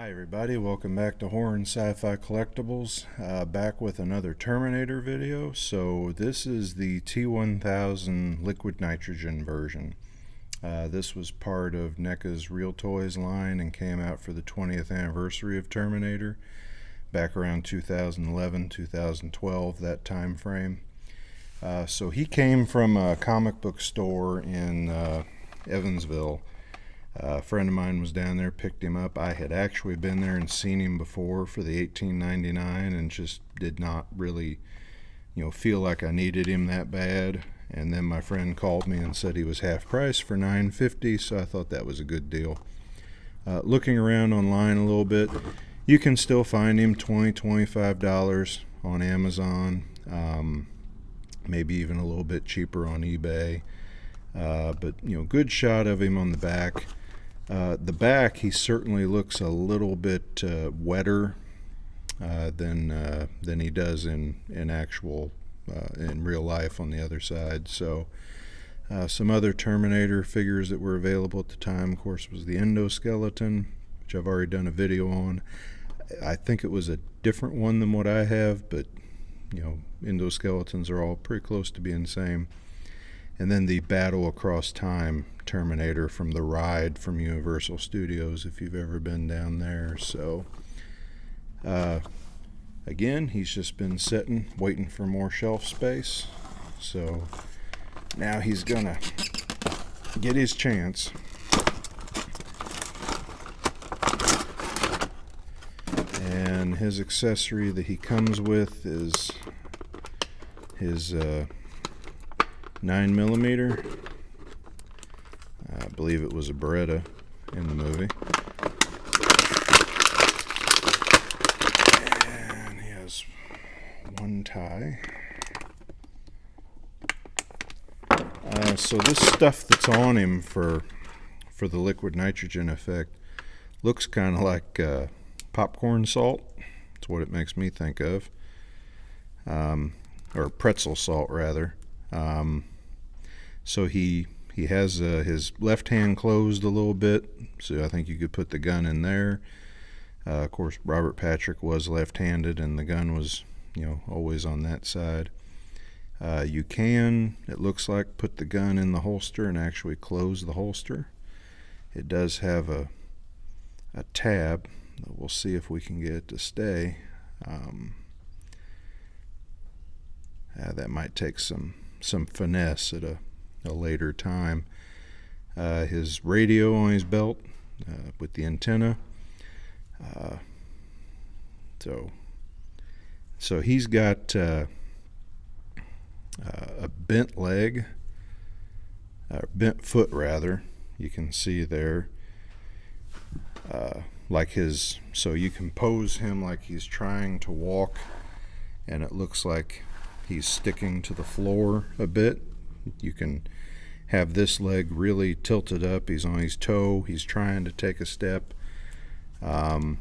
Hi everybody, welcome back to Horror and Sci-Fi Collectibles. Back with another Terminator video. So this is the T-1000 liquid nitrogen version. This was part of NECA's Real Toys line and came out for the 20th anniversary of Terminator back around 2011, 2012, that time frame. So he came from a comic book store in Evansville. A friend of mine was down there, picked him up. I had actually been there and seen him before for the $18.99 and just did not really, feel like I needed him that bad. And then my friend called me and said he was half price for $9.50, so I thought that was a good deal. Looking around online a little bit, you can still find him $20, $25 on Amazon, maybe even a little bit cheaper on eBay. But good shot of him on the back. The back, he certainly looks a little bit wetter than he does in real life on the other side. So some other Terminator figures that were available at the time, of course, was the endoskeleton, which I've already done a video on. I think it was a different one than what I have, but endoskeletons are all pretty close to being the same. And then the Battle Across Time Terminator from the ride from Universal Studios, if you've ever been down there. So again, he's just been sitting waiting for more shelf space, so now he's gonna get his chance. And his accessory that he comes with is his 9mm. I believe it was a Beretta in the movie. And he has one tie. So this stuff that's on him for the liquid nitrogen effect looks kind of like popcorn salt. That's what it makes me think of. Or pretzel salt, rather. So he has his left hand closed a little bit, so I think you could put the gun in there. Of course, Robert Patrick was left-handed, and the gun was, always on that side. You can, it looks like, put the gun in the holster and actually close the holster. It does have a tab. We'll see if we can get it to stay. That might take some finesse at a later time. His radio on his belt with the antenna. So he's got a bent leg, bent foot rather. You can see there, so you can pose him like he's trying to walk, and it looks like he's sticking to the floor a bit. You can have this leg really tilted up. He's on his toe. He's trying to take a step. I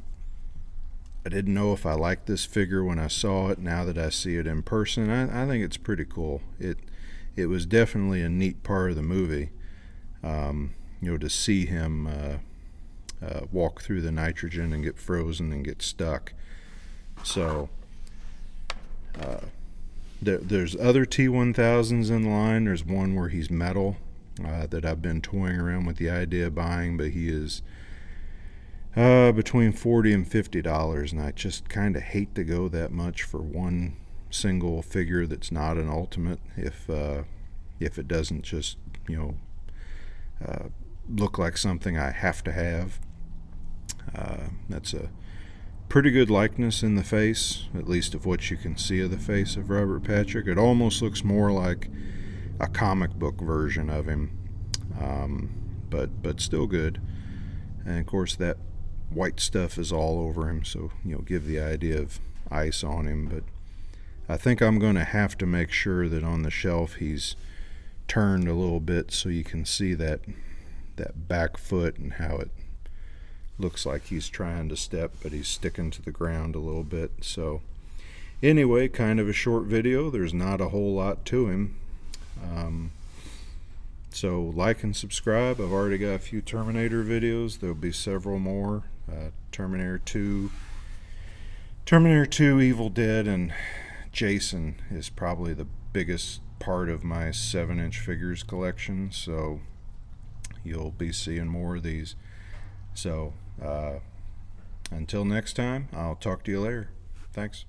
didn't know if I liked this figure when I saw it. Now that I see it in person, I think it's pretty cool. It was definitely a neat part of the movie, to see him walk through the nitrogen and get frozen and get stuck. So there's other T-1000s in the line. There's one where he's metal that I've been toying around with the idea of buying, but he is between $40 and $50, and I just kind of hate to go that much for one single figure that's not an ultimate if it doesn't just look like something I have to have. That's a pretty good likeness in the face, at least of what you can see of the face of Robert Patrick. It almost looks more like a comic book version of him, but still good. And of course that white stuff is all over him, so give the idea of ice on him. But I think I'm going to have to make sure that on the shelf he's turned a little bit so you can see that back foot and how it looks like he's trying to step, but he's sticking to the ground a little bit. So anyway, kind of a short video. There's not a whole lot to him. So like and subscribe. I've already got a few Terminator videos. There'll be several more Terminator 2, Terminator 2, Evil Dead, and Jason is probably the biggest part of my 7-inch figures collection, so you'll be seeing more of these. So until next time, I'll talk to you later. Thanks.